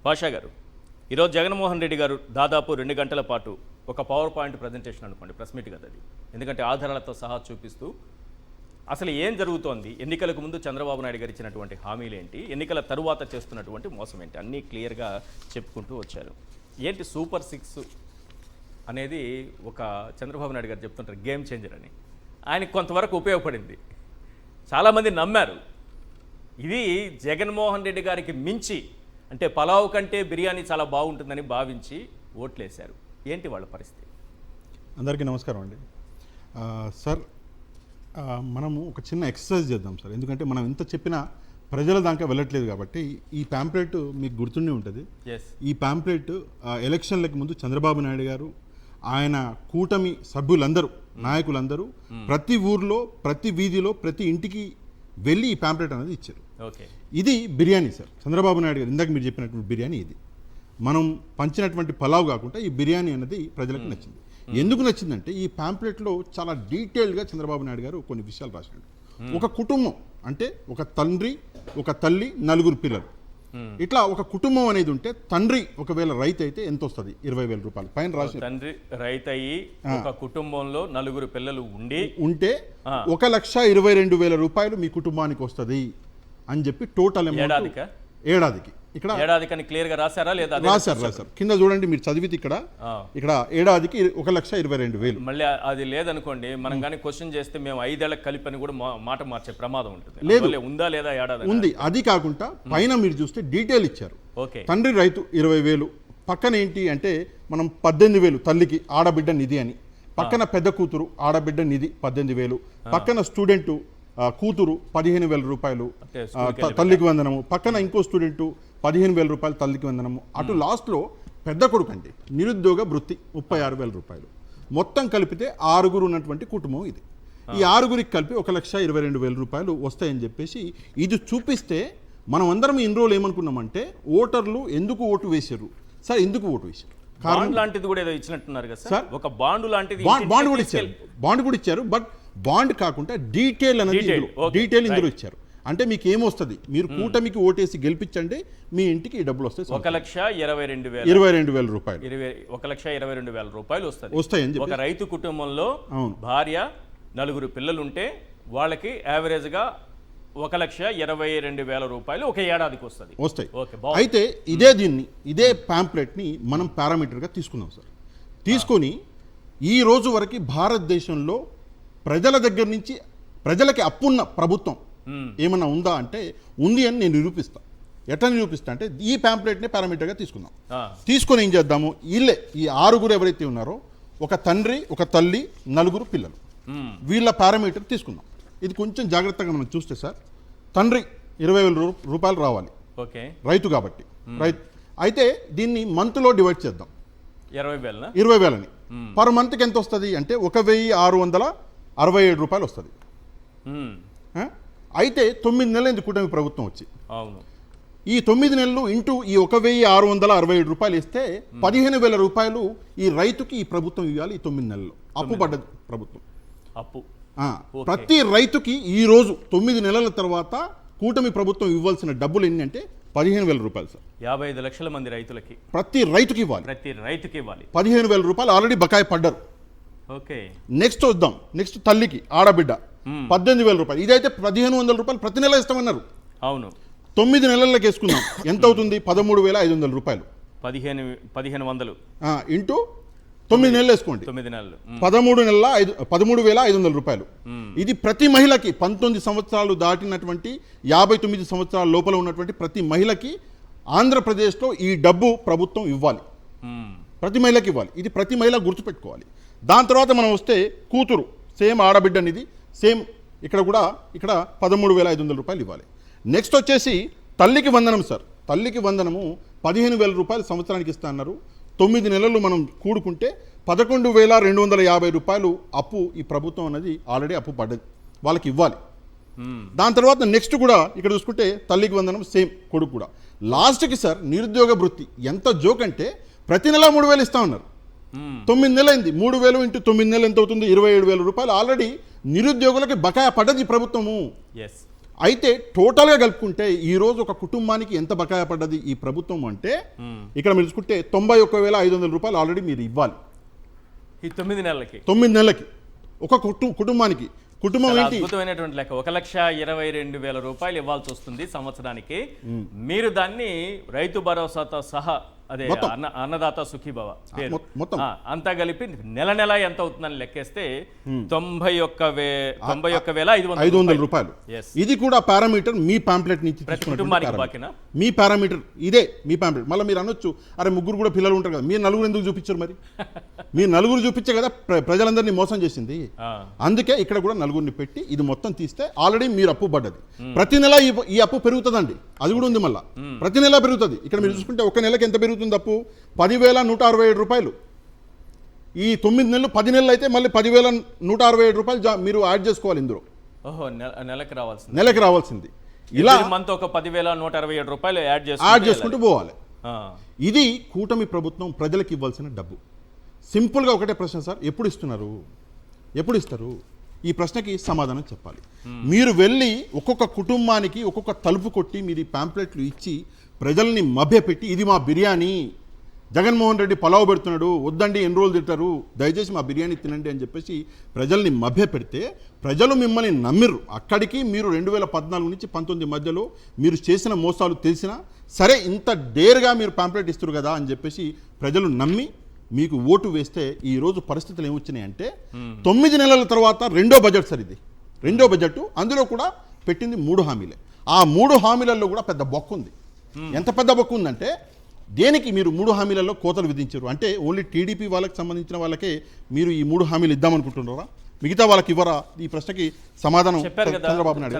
పాషా గారు, ఈరోజు జగన్మోహన్ రెడ్డి గారు దాదాపు 2 గంటల పాటు ఒక పవర్ పాయింట్ ప్రజెంటేషన్ అనుకోండి, ప్రెస్ మీట్ కదా అది, ఎందుకంటే ఆధారాలతో సహా చూపిస్తూ అసలు ఏం జరుగుతోంది, ఎన్నికలకు ముందు చంద్రబాబు నాయుడు గారు ఇచ్చినటువంటి హామీలు ఏంటి, ఎన్నికల తరువాత చేస్తున్నటువంటి మోసం ఏంటి, అన్నీ క్లియర్గా చెప్పుకుంటూ వచ్చారు. ఏంటి సూపర్ 6 అనేది ఒక చంద్రబాబు నాయుడు గారు చెప్తుంటారు గేమ్ చేంజర్ అని, ఆయనకు కొంతవరకు ఉపయోగపడింది, చాలామంది నమ్మారు. ఇది జగన్మోహన్ రెడ్డి గారికి మించి, అంటే పలావ్ కంటే బిర్యానీ చాలా బాగుంటుందని భావించి ఓట్లేశారు. ఏంటి వాళ్ళ పరిస్థితి? అందరికీ నమస్కారం అండి. సార్, మనము ఒక చిన్న ఎక్సర్సైజ్ చేద్దాం సార్. ఎందుకంటే మనం ఎంత చెప్పినా ప్రజల దాకా వెళ్ళట్లేదు కాబట్టి ఈ ప్యాంప్లెట్ మీకు గుర్తుండి ఉంటుంది. ఈ ప్యాంప్లెట్ ఎలక్షన్లకు ముందు చంద్రబాబు నాయుడు గారు, ఆయన కూటమి సభ్యులందరూ, నాయకులందరూ ప్రతి ఊర్లో, ప్రతి వీధిలో, ప్రతి ఇంటికి వెళ్ళి ఈ ప్యాంప్లెట్ అనేది ఇచ్చారు. ఇది బిర్యానీ సార్. చంద్రబాబు నాయుడు గారు ఇందాక మీరు చెప్పినటువంటి బిర్యానీ ఇది. మనం పంచినటువంటి పలావ్ కాకుండా ఈ బిర్యానీ అనేది ప్రజలకు నచ్చింది. ఎందుకు నచ్చిందంటే ఈ ప్యాంప్లెట్లో చాలా డీటెయిల్డ్గా చంద్రబాబు నాయుడు గారు కొన్ని విషయాలు రాశాడు. ఒక కుటుంబం అంటే ఒక తండ్రి, ఒక తల్లి, 4 పిల్లలు, ఇట్లా ఒక కుటుంబం అనేది ఉంటే తండ్రి ఒకవేళ రైతు అయితే ఎంత వస్తుంది? 20,000 రూపాయలు పైన రాసి. తండ్రి రైతు అయ్యి ఒక కుటుంబంలో 4 పిల్లలు ఉంటే 1,22,000 రూపాయలు మీ కుటుంబానికి వస్తుంది అని చెప్పి టోటల్ అమౌంట్ ఏడాదికి. ఇక్కడ ఏడాదికి క్లియర్ గా రాశారా లేదా? రాశారు. కింద చూడండి, మీరు చదివితే ఇక్కడ ఏడాదికి 1,22,000. మళ్ళీ అది లేదనుకోండి, మనం కానీ క్వశ్చన్ చేస్తే మేము 5 ఏళ్ళకి కలిపి అని కూడా మాట మార్చే ప్రమాదం ఉంటుంది. లేదు, ఉందా లేదా ఏడాది ఉంది. అది కాకుండా పైన మీరు చూస్తే డీటెయిల్ ఇచ్చారు. తండ్రి రైతు 20,000, పక్కన ఏంటి అంటే మనం 18,000 తల్లికి ఆడబిడ్డ నిధి అని, పక్కన పెద్ద కూతురు ఆడబిడ్డ నిధి 18,000, పక్కన స్టూడెంట్ కూతురు 15,000 రూపాయలు తల్లికి వందనము, పక్కన ఇంకో స్టూడెంట్ 15,000 రూపాయలు తల్లికి వందనము. అటు లాస్ట్లో పెద్ద కొడుకు అండి నిరుద్యోగ వృత్తి 36,000 రూపాయలు. మొత్తం కలిపితే 6 ఉన్నటువంటి కుటుంబం ఇది. ఈ 6కి కలిపి 1,22,000 రూపాయలు వస్తాయని చెప్పేసి ఇది చూపిస్తే మనం అందరం ఇన్ని రోజులు ఏమనుకున్నామంటే ఓటర్లు ఎందుకు ఓటు వేశారు సార్, ఎందుకు ఓటు వేశారు? బాండ్ లాంటిది కూడా ఏదో ఇచ్చినట్టున్నారు కదా సార్, ఒక బాండ్ లాంటిది. బాండ్ కూడా ఇచ్చారు, బట్ బాండ్ కాకుండా డీటెయిల్ అనేది డీటెయిల్ ఇందులో ఇచ్చారు. అంటే మీకు ఏమొస్తుంది, మీరు కూటమికి ఓటేసి గెలిపించండి, మీ ఇంటికి ఈ డబ్బులు వస్తాయి. 1,22,000 రూపాయలు, 1,22,000 రూపాయలు వస్తాయని ఒక రైతు కుటుంబంలో భార్య 4 పిల్లలు ఉంటే వాళ్ళకి యావరేజ్ గా 1,22,000 రూపాయలు ఒక ఏడాదికి వస్తాయి. అయితే ఇదే ప్యాంప్లెట్ ని మనం పారామీటర్ గా తీసుకున్నాం సార్. తీసుకొని ఈ రోజు వరకు భారతదేశంలో ప్రజల దగ్గర నుంచి ప్రజలకి అప్పున్న ప్రభుత్వం ఏమన్నా ఉందా అంటే ఉంది అని నేను నిరూపిస్తా. ఎట్లా నిరూపిస్తా అంటే ఈ ప్యాంప్లెట్ని పారామీటర్గా తీసుకుందాం. తీసుకొని ఏం చేద్దాము, వీళ్ళే ఈ 6 ఎవరైతే ఉన్నారో, ఒక తండ్రి, ఒక తల్లి, 4 పిల్లలు, వీళ్ళ పారామీటర్ తీసుకుందాం. ఇది కొంచెం జాగ్రత్తగా మనం చూస్తే సార్, తండ్రి 20,000 రూపాయలు రావాలి, రైతు కాబట్టి. రైతు అయితే దీన్ని మంత్లో డివైడ్ చేద్దాం. 20,000 పర్ మంత్కి ఎంత వస్తుంది అంటే 1,667 రూపాయలు వస్తుంది. అయితే 9 నెలలు కూటమి ప్రభుత్వం వచ్చి, ఈ 9 నెలలు ఇంటూ ఈ 1,667 రూపాయలు ఇస్తే 15,000 రూపాయలు ఈ రైతుకి ఈ ప్రభుత్వం ఇవ్వాలి. ఈ 9 నెలల్లో అప్పు పడ్డది ప్రభుత్వం. ప్రతి రైతుకి ఈ రోజు 9 నెలల తర్వాత కూటమి ప్రభుత్వం ఇవ్వాల్సిన డబ్బులు ఎన్ని అంటే 15,000 రూపాయలు సార్. 55 లక్షల మంది రైతులకి ప్రతి రైతుకి ఇవ్వాలి. 15,000 రూపాయలు ఆల్రెడీ బకాయి పడ్డారు. నెక్స్ట్ వద్దాం, నెక్స్ట్ తల్లికి ఆడబిడ్డ 18,000 రూపాయలు. ఇదైతే 1,500 రూపాయలు ప్రతి నెల ఇస్తామన్నారు. అవును, 9 నెలలకు వేసుకుందాం, ఎంత అవుతుంది? 13,500 రూపాయలు. 1,500 ఇంటూ 9 నెలలు వేసుకోండి, 13,500 రూపాయలు. ఇది ప్రతి మహిళకి 19 సంవత్సరాలు దాటినటువంటి 59 సంవత్సరాల లోపల ఉన్నటువంటి ప్రతి మహిళకి ఆంధ్రప్రదేశ్లో ఈ డబ్బు ప్రభుత్వం ఇవ్వాలి. ప్రతి మహిళకి ఇవ్వాలి. ఇది ప్రతి మహిళ గుర్తుపెట్టుకోవాలి. దాని తర్వాత మనం వస్తే కూతురు సేమ్ ఆడబిడ్డ అనేది సేమ్, ఇక్కడ 13,500 రూపాయలు ఇవ్వాలి. నెక్స్ట్ వచ్చేసి తల్లికి వందనం సార్. తల్లికి వందనము 15,000 రూపాయలు సంవత్సరానికి ఇస్తా అన్నారు. 9 నెలలు మనం కూడుకుంటే 11,250 రూపాయలు అప్పు ఈ ప్రభుత్వం అనేది ఆల్రెడీ అప్పు పడ్డది, వాళ్ళకి ఇవ్వాలి. దాని తర్వాత నెక్స్ట్ కూడా ఇక్కడ చూసుకుంటే తల్లికి వందనం సేమ్, కొడుకు కూడా. లాస్ట్కి సార్ నిరుద్యోగ వృత్తి ఎంత జోక్ అంటే ప్రతి నెల 3,000 ఇస్తా ఉన్నారు. 9 నెలలు అయింది, 3,000 ఇంటూ 9 నెలలు ఎంత అవుతుంది? 27,000 రూపాయలు ఆల్రెడీ నిరుద్యోగులకి బకాయి పడ్డది ప్రభుత్వము. అయితే టోటల్గా కలుపుకుంటే ఈరోజు ఒక కుటుంబానికి ఎంత బకాయి పడ్డది ఈ ప్రభుత్వం అంటే ఇక్కడ మీరు చూసుకుంటే 91,500 రూపాయలు ఆల్రెడీ మీరు ఇవ్వాలి ఈ 9 నెలలకి 9 నెలలకి ఒక కుటుంబానికి. కుటుంబం చాలా ఏంటి? అద్భుతమైనటువంటి లెక్క. 1,22,000 రూపాయలు ఇవ్వాల్సి వస్తుంది సంవత్సరానికి. మీరు దాన్ని రైతు భరోసాతో సహా అదే మొత్తం. అన్నదాత సుఖీభవ పేరు మొత్తం. అంతా కలిపి నెల ఎంత అవుతుందని లెక్కేస్తే 91,500 రూపాయలు. Yes. ఇది కూడా పారామీటర్ మీ పాంప్లెట్ నుంచి ప్రతి తీసుకున్నటువంటి కుటుంబానికి పారామీటర్. బాకినా? మీ పారామీటర్ ఇదే మీ పాంప్లెట్. మళ్ళీ మీరు అనొచ్చు, అరే ముగ్గురు కూడా పిల్లలు ఉంటారు కదా, మీరు నలుగురు ఎందుకు చూపించారు? మరి మీరు నలుగురు చూపించే కదా ప్రజలందరినీ మోసం చేసింది. అందుకే ఇక్కడ కూడా నలుగురిని పెట్టి ఇది మొత్తం తీస్తే ఆల్రెడీ మీరు అప్పు పడ్డది. ప్రతి నెల ఈ అప్పు పెరుగుతుందండి, అది కూడా ఉంది. మళ్ళీ ప్రతి నెల పెరుగుతుంది. ఇక్కడ మీరు చూసుకుంటే ఒక నెలకి ఎంత పెరుగుతుంది అప్పు? 10,167 రూపాయలు. ఈ 9 నెలలు 10 నెలలు అయితే మళ్ళీ 10,167 రూపాయలు మీరు యాడ్ చేసుకోవాలి ఇందులో. ఓహో, నెలకి రావాల్సింది. ఇలా మంత్ ఒక 10,167 రూపాయలు యాడ్ చేసుకుంటూ పోవాలి. ఇది కూటమి ప్రభుత్వం ప్రజలకు ఇవ్వాల్సిన డబ్బు. సింపుల్గా ఒకటే ప్రశ్న సార్, ఎప్పుడు ఇస్తున్నారు, ఎప్పుడు ఇస్తారు? ఈ ప్రశ్నకి సమాధానం చెప్పాలి. మీరు వెళ్ళి ఒక్కొక్క కుటుంబానికి ఒక్కొక్క తలుపు కొట్టి మీరు ఈ పాంప్లెట్లు ఇచ్చి ప్రజల్ని మభ్యపెట్టి ఇది మా బిర్యానీ, జగన్మోహన్ రెడ్డి పలావ్ పెడుతున్నాడు, వద్దండి ఎన్ని రోజులు తింటారు, దయచేసి మా బిర్యానీ తినండి అని చెప్పేసి ప్రజల్ని మభ్యపెడితే ప్రజలు మిమ్మల్ని నమ్మిర్రు. అక్కడికి మీరు 2014 నుంచి 19 మధ్యలో మీరు చేసిన మోసాలు తెలిసినా సరే ఇంత డేర్గా మీరు పాంప్లెట్ ఇస్తారు కదా అని చెప్పేసి ప్రజలు నమ్మి మీకు ఓటు వేస్తే ఈరోజు పరిస్థితులు ఏమొచ్చినాయంటే 9 నెలల తర్వాత రెండో బడ్జెట్ సార్ ఇది, రెండో బడ్జెట్. అందులో కూడా పెట్టింది 3 హామీలే. ఆ 3 హామీలలో కూడా పెద్ద బొక్క ఉంది. ఎంత పెద్ద బొక్క ఉందంటే దేనికి మీరు 3 హామీలలో కోతలు విధించారు అంటే ఓన్లీ టీడీపీ వాళ్ళకి సంబంధించిన వాళ్ళకే మీరు ఈ 3 హామీలు ఇద్దామనుకుంటున్నారా? మిగతా వాళ్ళకి ఇవ్వరా? ఈ ప్రశ్నకి సమాధానం చంద్రబాబు నాయుడు